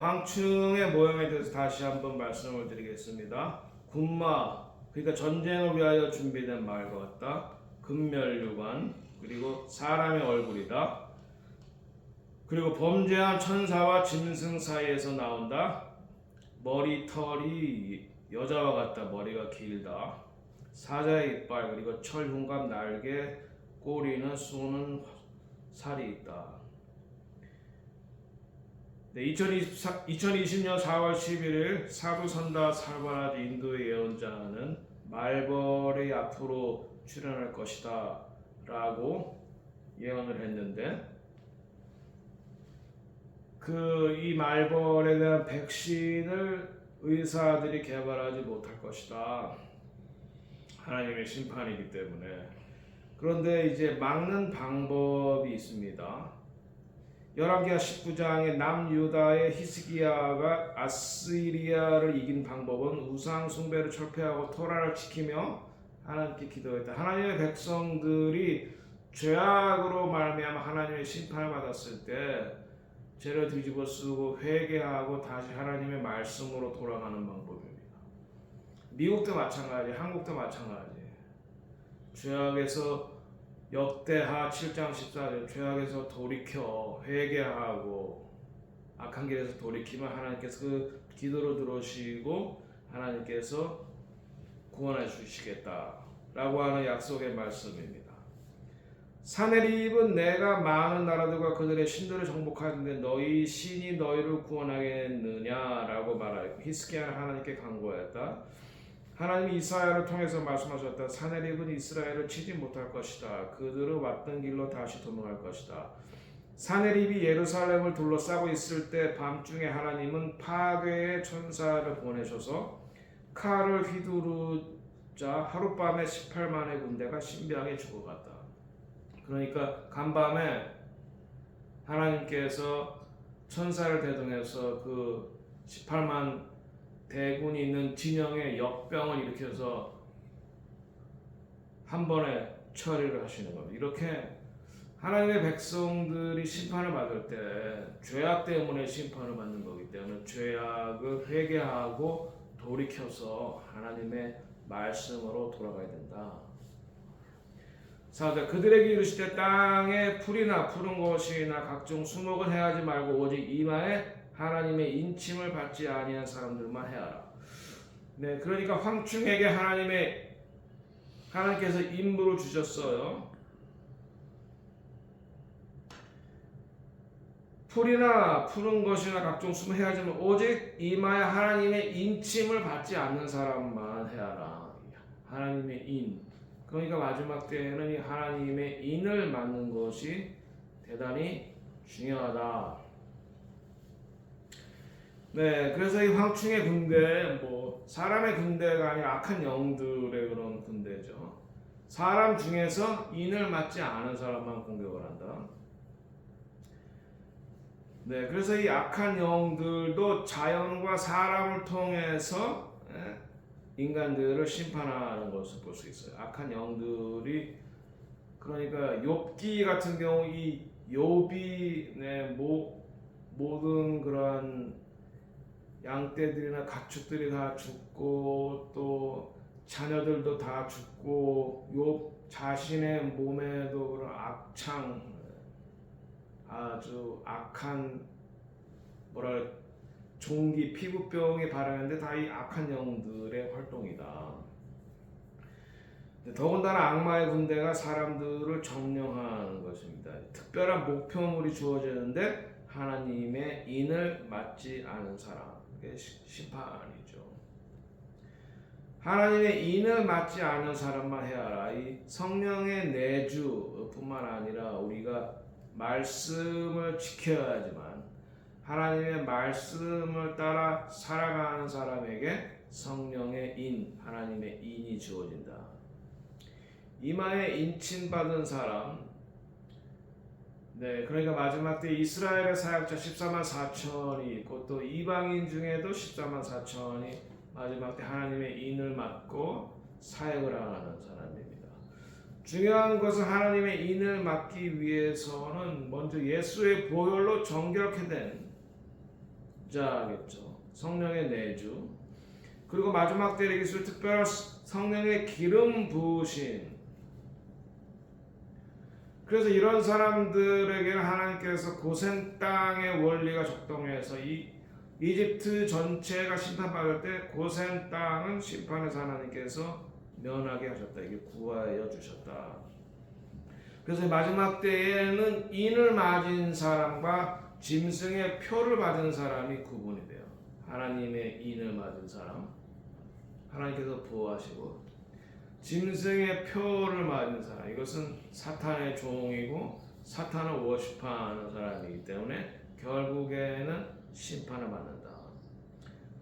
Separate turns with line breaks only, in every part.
황충의 모형에 대해서 다시 한번 말씀을 드리겠습니다. 군마, 그러니까 전쟁을 위하여 준비된 말과 같다. 금면류관, 그리고 사람의 얼굴이다. 그리고 범죄한 천사와 짐승 사이에서 나온다. 머리털이 여자와 같다. 머리가 길다. 사자의 이빨, 그리고 철흉갑 날개, 꼬리는 쏘는 살이 있다. 네, 2020년 4월 11일 사두선다 살바라지 인도의 예언자는 말벌이 앞으로 출현할 것이다 라고 예언을 했는데, 이 말벌에 대한 백신을 의사들이 개발하지 못할 것이다. 하나님의 심판이기 때문에. 그런데 이제 막는 방법이 있습니다. 열왕기하 19장에 남유다의 히스기야가 아스리아를 이긴 방법은 우상 숭배를 철폐하고 토라를 지키며 하나님께 기도했다. 하나님의 백성들이 죄악으로 말미암아 하나님의 심판을 받았을 때 죄를 뒤집어 쓰고 회개하고 다시 하나님의 말씀으로 돌아가는 방법입니다. 미국도 마찬가지, 한국도 마찬가지. 죄악에서 역대하 7장 14절 죄악에서 돌이켜 회개하고 악한 길에서 돌이키면 하나님께서 그 기도를 들으시고 하나님께서 구원해 주시겠다라고 하는 약속의 말씀입니다. 사내립은 내가 많은 나라들과 그들의 신들을 정복하는데 너희 신이 너희를 구원하겠느냐라고 말하였고, 히스기야는 하나님께 간구하였다. 하나님이 이사야를 통해서 말씀하셨다. 사내립은 이스라엘을 치지 못할 것이다. 그들은 왔던 길로 다시 도망할 것이다. 사내립이 예루살렘을 둘러싸고 있을 때 밤중에 하나님은 파괴의 천사를 보내셔서 칼을 휘두르자 하룻밤에 18만의 군대가 신비하게 죽어갔다. 그러니까 간밤에 하나님께서 천사를 대동해서 그 18만 대군이 있는 진영에 역병을 일으켜서 한 번에 처리를 하시는 겁니다. 이렇게 하나님의 백성들이 심판을 받을 때 죄악 때문에 심판을 받는 거기 때문에 죄악을 회개하고 돌이켜서 하나님의 말씀으로 돌아가야 된다. 사자 그들에게 이르시되 땅에 풀이나 푸른 것이나 각종 수목을 해하지 말고 오직 이마에 하나님의 인침을 받지 아니한 사람들만 해하라. 네, 그러니까 황충에게 하나님께서 임무를 주셨어요. 풀이나 푸른 것이나 각종 수목 해하지 말고 오직 이마에 하나님의 인침을 받지 않는 사람만 해하라. 하나님의 인. 그러니까 마지막 때에는 이 하나님의 인을 맞는 것이 대단히 중요하다. 네, 그래서 이 황충의 군대, 사람의 군대가 아니라 악한 영들의 그런 군대죠. 사람 중에서 인을 맞지 않은 사람만 공격을 한다. 네, 그래서 이 악한 영들도 자연과 사람을 통해서 인간들을 심판하는 것을 볼 수 있어요. 악한 영들이, 그러니까 욥기 같은 경우 이 욥이 모든 그런 양떼들이나 가축들이 다 죽고 또 자녀들도 다 죽고 욥 자신의 몸에도 그런 아주 악한 종기 피부병이 발현했는데 다 이 악한 영들의 활동이다. 더군다나 악마의 군대가 사람들을 점령하는 것입니다. 특별한 목표물이 주어지는데 하나님의 인을 맞지 않은 사람, 그게 심판이죠. 하나님의 인을 맞지 않은 사람만 해하라. 이 성령의 내주뿐만 아니라 우리가 말씀을 지켜야지만 하나님의 말씀을 따라 살아가는 사람에게 성령의 인, 하나님의 인이 주어진다. 이마에 인침받은 사람, 네, 그러니까 마지막 때 이스라엘의 사역자 14만 4천이 있고 또 이방인 중에도 14만 4천이 마지막 때 하나님의 인을 맡고 사역을 하는 사람입니다. 중요한 것은 하나님의 인을 맡기 위해서는 먼저 예수의 보혈로 정결케 된 자겠죠. 성령의 내주. 그리고 마지막 때에 있을 특별한 성령의 기름 부으신. 그래서 이런 사람들에게는 하나님께서 고센 땅의 원리가 적동해서 이 이집트 전체가 심판받을 때 고센 땅은 심판에서 하나님께서 면하게 하셨다. 이게 구하여 주셨다. 그래서 마지막 때에는 인을 맞은 사람과 짐승의 표를 받은 사람이 구분이 돼요. 하나님의 인을 맞은 사람, 하나님께서 보호하시고, 짐승의 표를 맞은 사람, 이것은 사탄의 종이고 사탄을 워십하는 사람이기 때문에 결국에는 심판을 받는다.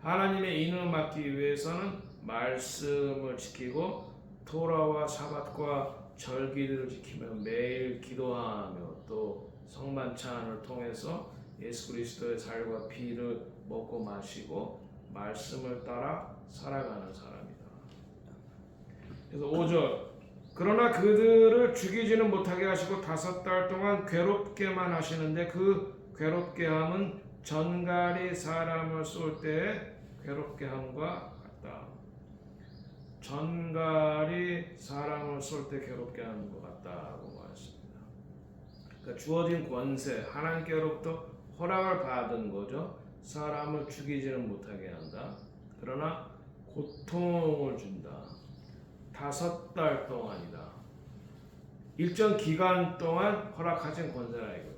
하나님의 인을 맡기 위해서는 말씀을 지키고 토라와 사밧과 절기들을 지키며 매일 기도하며 또 성만찬을 통해서 예수 그리스도의 살과 피를 먹고 마시고 말씀을 따라 살아가는 사람이다. 그래서 5절, 그러나 그들을 죽이지는 못하게 하시고 5달 동안 괴롭게만 하시는데 그 괴롭게 함은 전갈이 사람을 쏠 때에 괴롭게 함과 같다. 전갈이 사람을 쏠 때 괴롭게 하는 것 같다고 말했습니다. 그러니까 주어진 권세, 하나님께로부터 허락을 받은 거죠. 사람을 죽이지는 못하게 한다. 그러나 고통을 준다. 5달 동안이다. 일정 기간 동안 허락하신 권세라 이거예요.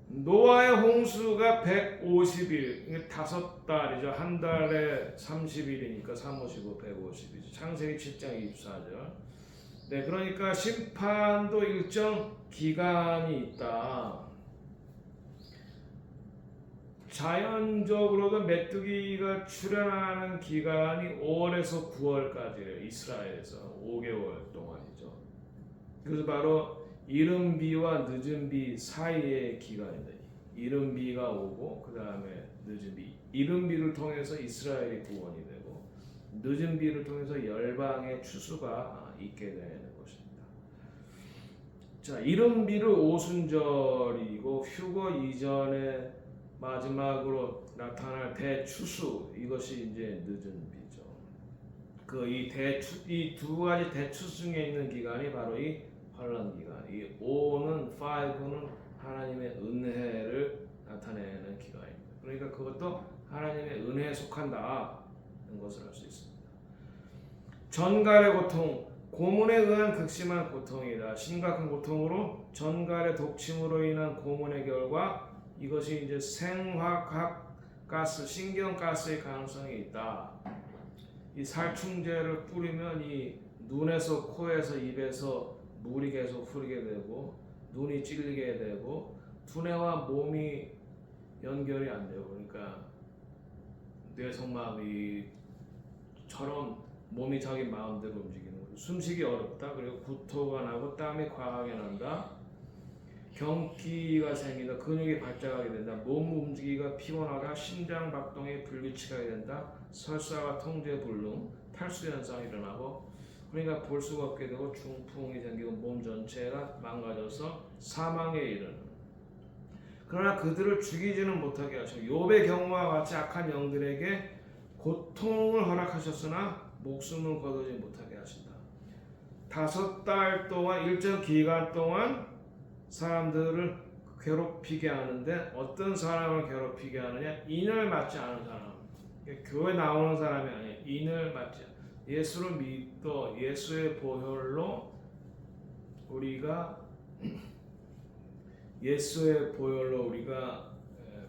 노아의 홍수가 150일, 5달이죠. 한 달에 30일이니까 3, 5, 15, 150이죠. 창세기 7장 24절. 네, 그러니까 심판도 일정 기간이 있다. 자연적으로도 메뚜기가 출현하는 기간이 5월에서 9월까지예요. 이스라엘에서 5개월 동안이죠. 그래서 바로 이른 비와 늦은 비 사이의 기간입니다. 이른 비가 오고 그 다음에 늦은 비. 이른 비를 통해서 이스라엘이 구원이 되고 늦은 비를 통해서 열방의 추수가 있게 되는 것입니다. 자, 이른 비를 오순절이고 휴거 이전에 마지막으로 나타날 대추수, 이것이 이제 늦은 비죠. 이 두 가지 대추수 중에 있는 기간이 바로 이 환란 기간. 이 5는 하나님의 은혜를 나타내는 기간입니다. 그러니까 그것도 하나님의 은혜에 속한다는 것을 알 수 있습니다. 전갈의 고통, 고문에 의한 극심한 고통이다. 심각한 고통으로 전갈의 독침으로 인한 고문의 결과 이것이 이제 생화학 가스, 신경가스의 가능성이 있다. 이 살충제를 뿌리면 이 눈에서, 코에서, 입에서 물이 계속 흐르게 되고 눈이 찔리게 되고 두뇌와 몸이 연결이 안 되고, 그러니까 뇌성마비처럼 몸이 자기 마음대로 움직이는 거죠. 숨쉬기 어렵다. 그리고 구토가 나고 땀이 과하게 난다. 경기가 생긴다. 근육이 발작하게 된다. 몸 움직이기가 피곤하다. 심장 박동이 불규칙하게 된다. 설사와 통제불능, 탈수 현상이 일어나고, 그러니까 볼 수가 없게 되고 중풍이 생기고 몸 전체가 망가져서 사망에 이르는. 그러나 그들을 죽이지는 못하게 하시고 욥의 경우와 같이 악한 영들에게 고통을 허락하셨으나 목숨을 거두지 못하게 하신다. 5달 동안, 일정 기간 동안 사람들을 괴롭히게 하는데, 어떤 사람을 괴롭히게 하느냐? 인을 맞지 않은 사람. 교회 나오는 사람이 아니에요. 인을 맞지 않은, 예수를 믿고 예수의 보혈로 우리가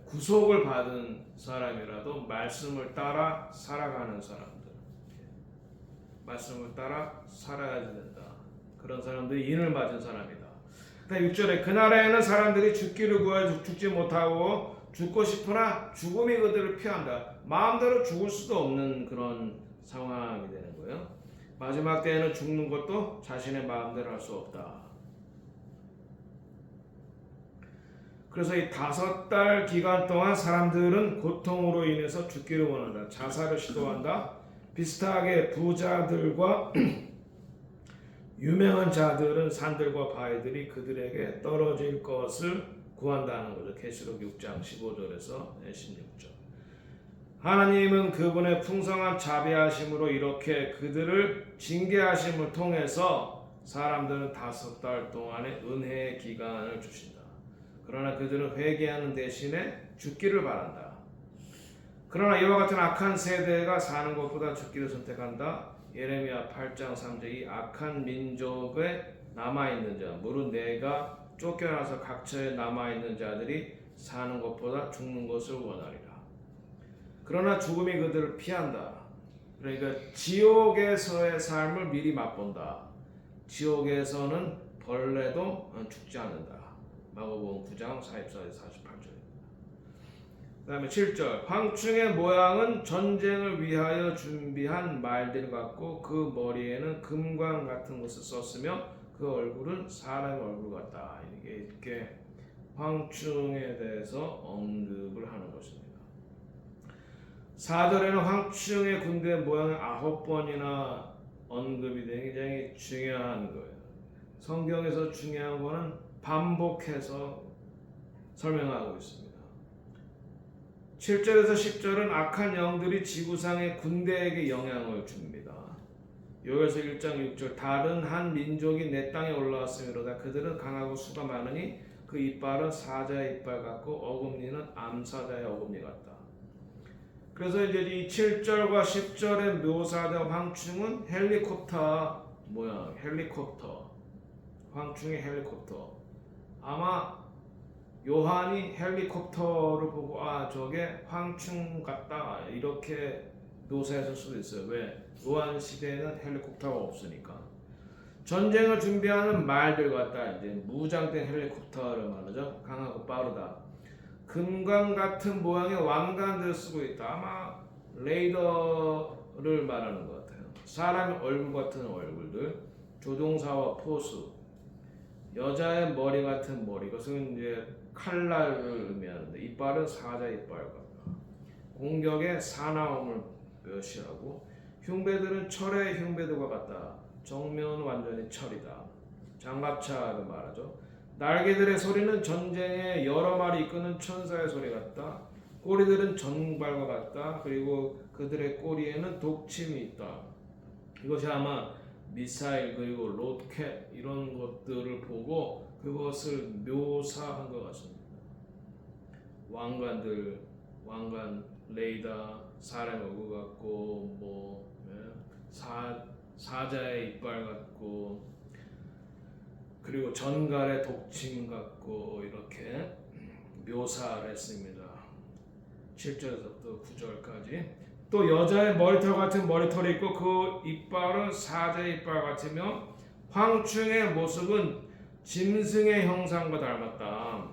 구속을 받은 사람이라도 말씀을 따라 살아가는 사람들, 말씀을 따라 살아야지 된다. 그런 사람들이 인을 맞은 사람이다. 6절에 그날에는 사람들이 죽기를 구하여 죽지 못하고 죽고 싶으나 죽음이 그들을 피한다. 마음대로 죽을 수도 없는 그런 상황이 되는 거예요. 마지막 때에는 죽는 것도 자신의 마음대로 할 수 없다. 그래서 이 5달 기간 동안 사람들은 고통으로 인해서 죽기를 원한다. 자살을 시도한다. 비슷하게 부자들과 유명한 자들은 산들과 바위들이 그들에게 떨어질 것을 구한다는 거죠. 계시록 6장 15절에서 16절. 하나님은 그분의 풍성한 자비하심으로 이렇게 그들을 징계하심을 통해서 사람들은 5달 동안의 은혜의 기간을 주신다. 그러나 그들은 회개하는 대신에 죽기를 바란다. 그러나 이와 같은 악한 세대가 사는 것보다 죽기를 선택한다. 예레미야 8장 3절. 이 악한 민족에 남아있는 자, 무릇 내가 쫓겨나서 각처에 남아있는 자들이 사는 것보다 죽는 것을 원하리라. 그러나 죽음이 그들을 피한다. 그러니까 지옥에서의 삶을 미리 맛본다. 지옥에서는 벌레도 죽지 않는다. 마가복음 9장 44에서 48절입니다. 그 다음에 7절. 황충의 모양은 전쟁을 위하여 준비한 말들 같고 그 머리에는 금관 같은 것을 썼으며 그 얼굴은 사람의 얼굴 같다. 이렇게 황충에 대해서 언급을 하는 것입니다. 4절에는 황충의 군대 모양이 9번이나 언급이 되는 굉장히 중요한 거예요. 성경에서 중요한 거는 반복해서 설명하고 있습니다. 7절에서 10절은 악한 영들이 지구상의 군대에게 영향을 줍니다. 요엘서 1장 6절. 다른 한 민족이 내 땅에 올라왔으므로다. 그들은 강하고 수가 많으니 그 이빨은 사자의 이빨 같고 어금니는 암사자의 어금니 같다. 그래서 이제 이 7절과 10절에 묘사된 황충은 헬리콥터 모양, 헬리콥터, 황충의 헬리콥터. 아마 요한이 헬리콥터를 보고 저게 황충 같다 이렇게 묘사했을 수도 있어요. 왜? 요한 시대에는 헬리콥터가 없으니까. 전쟁을 준비하는 말들 같다. 이제 무장된 헬리콥터를 말하죠. 강하고 빠르다. 금관 같은 모양의 왕관들을 쓰고 있다. 아마 레이더를 말하는 것 같아요. 사람의 얼굴 같은 얼굴들, 조종사와 포수, 여자의 머리 같은 머리, 그것은 이제 칼날을 의미하는데 이빨은 사자 이빨 같다. 공격의 사나움을 묘시하고 흉배들은 철의 흉배들과 같다. 정면은 완전히 철이다. 장갑차를 말하죠. 날개들의 소리는 전쟁에 여러 마리 이끄는 천사의 소리 같다. 꼬리들은 전갈과 같다. 그리고 그들의 꼬리에는 독침이 있다. 이것이 아마 미사일 그리고 로켓 이런 것들을 보고 그것을 묘사한 것 같습니다. 왕관 레이더, 사람의 얼굴 같고 사자의 이빨 같고 그리고 전갈의 독침 같고 이렇게 묘사를 했습니다. 7절에서부터 9절까지. 또 여자의 머리털 같은 머리털이 있고 그 이빨은 사자의 이빨 같으며 황충의 모습은 짐승의 형상과 닮았다.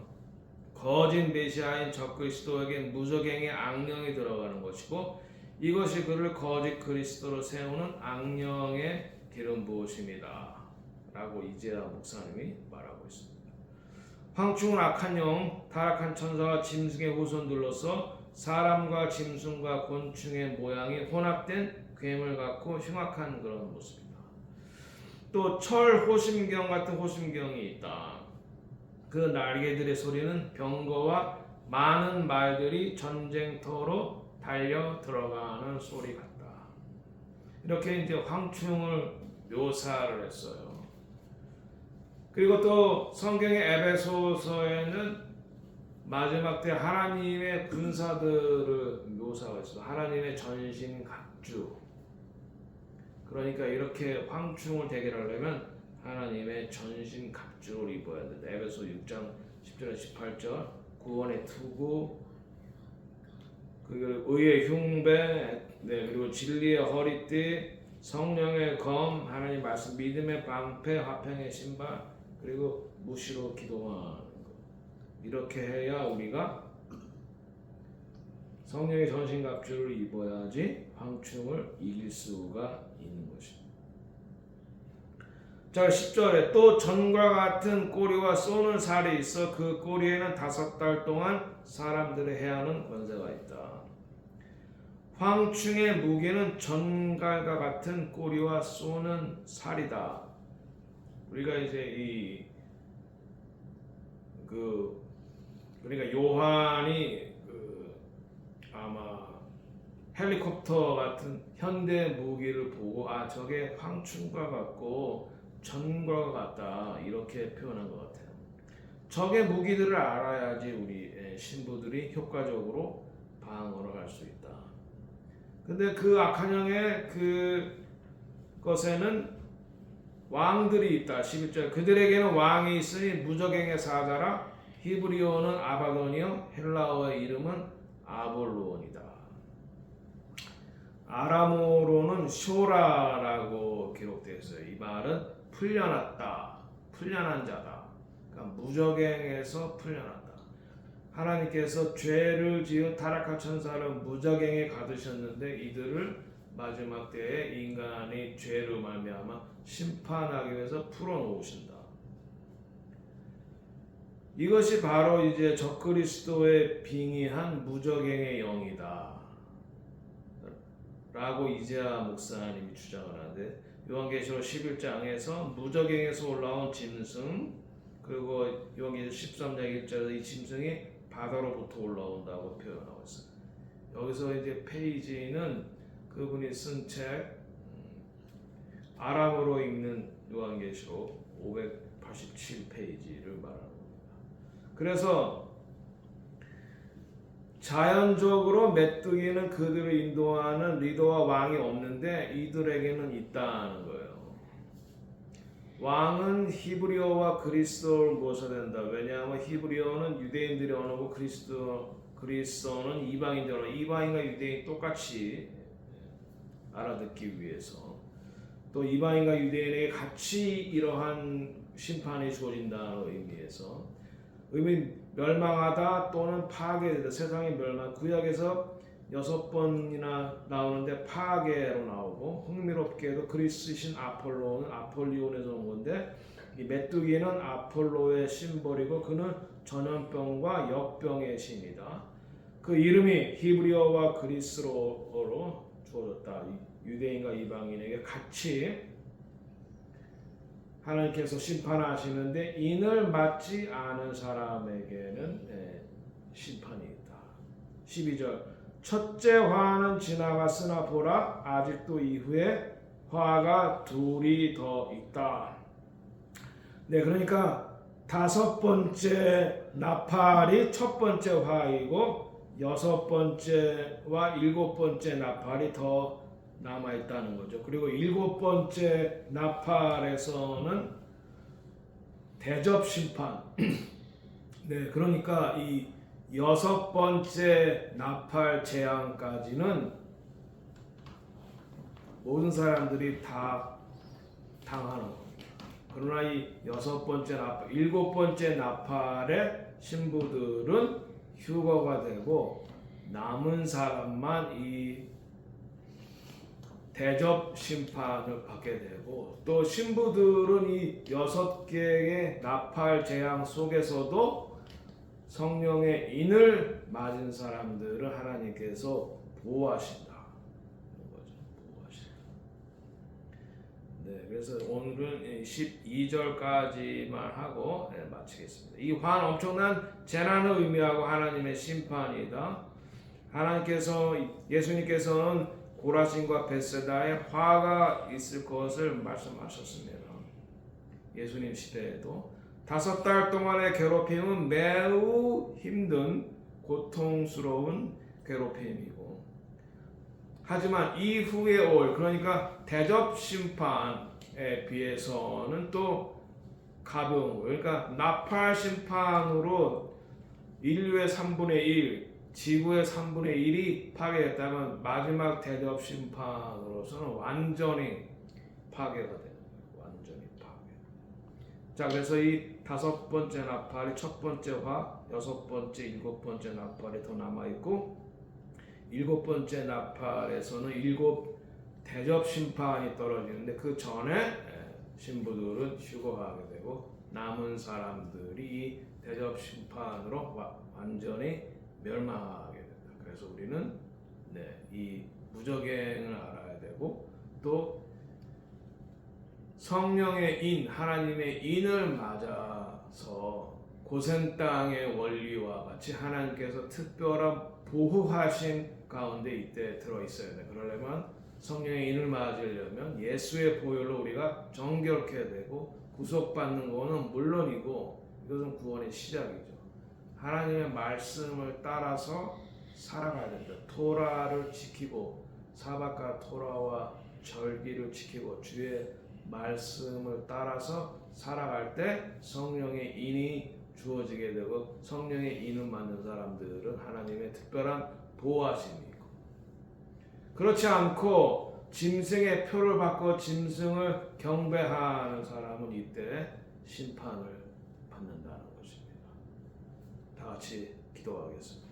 거짓 메시아인 적그리스도에게 무적행의 악령이 들어가는 것이고 이것이 그를 거짓 그리스도로 세우는 악령의 기름 부으심이다. 라고 이재하 목사님이 말하고 있습니다. 황충은 악한 영, 타락한 천사와 짐승의 후손들로서 사람과 짐승과 곤충의 모양이 혼합된 괴물 같고 흉악한 그런 모습이다. 또 철 호심경 같은 호심경이 있다. 그 날개들의 소리는 병거와 많은 말들이 전쟁터로 달려 들어가는 소리 같다. 이렇게 이제 황충을 묘사를 했어요. 그리고 또 성경의 에베소서에는 마지막 때 하나님의 군사들을 묘사하고 있습니다. 하나님의 전신갑주. 그러니까 이렇게 황충을 대결하려면 하나님의 전신갑주를 입어야 된다. 에베소 6장 10절에서 18절. 구원의 투구, 그리고 의의 흉배, 그리고 진리의 허리띠, 성령의 검, 하나님 말씀, 믿음의 방패, 화평의 신발, 그리고 무시로 기도하는 것. 이렇게 해야 우리가 성령의 전신갑주를 입어야지 황충을 이길 수가 있는 것입니다. 자, 10절에 또 전과 같은 꼬리와 쏘는 살이 있어 그 꼬리에는 5달 동안 사람들을 해하는 권세가 있다. 황충의 무기는 전갈과 같은 꼬리와 쏘는 살이다. 우리가 이제 그러니까 요한이 아마 헬리콥터 같은 현대 무기를 보고 아 저게 황충과 같고 전과 같다 이렇게 표현한 것 같아요. 적의 무기들을 알아야지 우리 신부들이 효과적으로 방어를 할 수 있다. 근데 그 악한 영의 그것에는 왕들이 있다. 11절 그들에게는 왕이 있으니 무적행의 사자라. 히브리어는 아바돈이요 헬라어의 이름은 아볼로온이다. 아람어로는 쇼라라고 기록되어 있어요. 이 말은 풀려났다. 풀려난 자다. 그러니까 무적행에서 풀려났다. 하나님께서 죄를 지은 타락한 천사를 무적행에 가두셨는데 이들을 마지막 때에 인간이 죄로 말미암아 심판하기 위해서 풀어놓으신다. 이것이 바로 이제 적그리스도의 빙의한 무적행의 영이다 라고 이재하 목사님이 주장을 하는데 요한계시록 11장에서 무적행에서 올라온 짐승 그리고 요한계시록 13장 1절에서 이 짐승이 바다로부터 올라온다고 표현하고 있어요. 여기서 이제 페이지는 그분이 쓴 책 아람어로 읽는 요한계시록 587페이지를 말하는 겁니다. 그래서 자연적으로 메뚜기는 그들을 인도하는 리더와 왕이 없는데 이들에게는 있다는 거예요. 왕은 히브리어와 그리스어를 모셔야 된다. 왜냐하면 히브리어는 유대인들의 언어고 그리스어는 이방인들의 언어. 이방인과 유대인 똑같이 알아듣기 위해서 또 이방인과 유대인에게 같이 이러한 심판이 주어진다는 의미에서 멸망하다 또는 파괴되다. 세상의 멸망. 구약에서 6번이나 나오는데 파괴로 나오고 흥미롭게도 그리스신 아폴로는 아폴리온에서 온 건데 이 메뚜기는 아폴로의 심벌이고 그는 전염병과 역병의 신이다. 그 이름이 히브리어와 그리스어로 주어졌다. 유대인과 이방인에게 같이 하나님께서 심판하시는데 인을 맞지 않은 사람에게는 심판이 있다. 12절 첫째 화는 지나갔으나 보라 아직도 이후에 화가 둘이 더 있다. 네, 그러니까 5번째 나팔이 첫 번째 화이고 6번째와 7번째 나팔이 더 남아있다는 거죠. 그리고 7번째 나팔에서는 대접 심판. 네, 그러니까 이 6번째 나팔 재앙까지는 모든 사람들이 다 당하는 겁니다. 그러나 이 6번째 나팔, 7번째 나팔의 신부들은 휴거가 되고 남은 사람만 이 대접 심판을 받게 되고 또 신부들은 이 6개의 나팔 재앙 속에서도 성령의 인을 맞은 사람들을 하나님께서 보호하신다. 보호하신다. 네, 그래서 오늘은 12절까지만 하고 마치겠습니다. 이 환 엄청난 재난을 의미하고 하나님의 심판이다. 하나님께서 예수님께서는 고라신과 벳세다에 화가 있을 것을 말씀하셨습니다. 예수님 시대에도 5달 동안의 괴롭힘은 매우 힘든 고통스러운 괴롭힘이고 하지만 이후에 올 그러니까 대접 심판에 비해서는 또 가벼운 거예요. 그러니까 나팔 심판으로 인류의 3분의 1 지구의 3분의 1이 파괴했다면 마지막 대접 심판으로서는 완전히 파괴가 되는 거예요. 완전히 파괴. 자, 그래서 이 5번째 나팔이 첫 번째 화, 6번째, 7번째 나팔이 더 남아있고 7번째 나팔에서는 7 대접 심판이 떨어지는데 그 전에 신부들은 휴거하게 되고 남은 사람들이 대접 심판으로 완전히 멸망하게 된다. 그래서 우리는 이 무적행을 알아야 되고 또 성령의 인, 하나님의 인을 맞아서 고센 땅의 원리와 같이 하나님께서 특별한 보호하심 가운데 이때 들어 있어야 돼. 그러려면 성령의 인을 맞으려면 예수의 보혈로 우리가 정결케 되고 구속받는 것은 물론이고 이것은 구원의 시작이죠. 하나님의 말씀을 따라서 살아가야 된다. 토라를 지키고 사박과 토라와 절기를 지키고 주의 말씀을 따라서 살아갈 때 성령의 인이 주어지게 되고 성령의 인을 받는 사람들은 하나님의 특별한 보호하심이 있고 그렇지 않고 짐승의 표를 받고 짐승을 경배하는 사람은 이때 심판을 받는다는 것입니다. 다 같이 기도하겠습니다.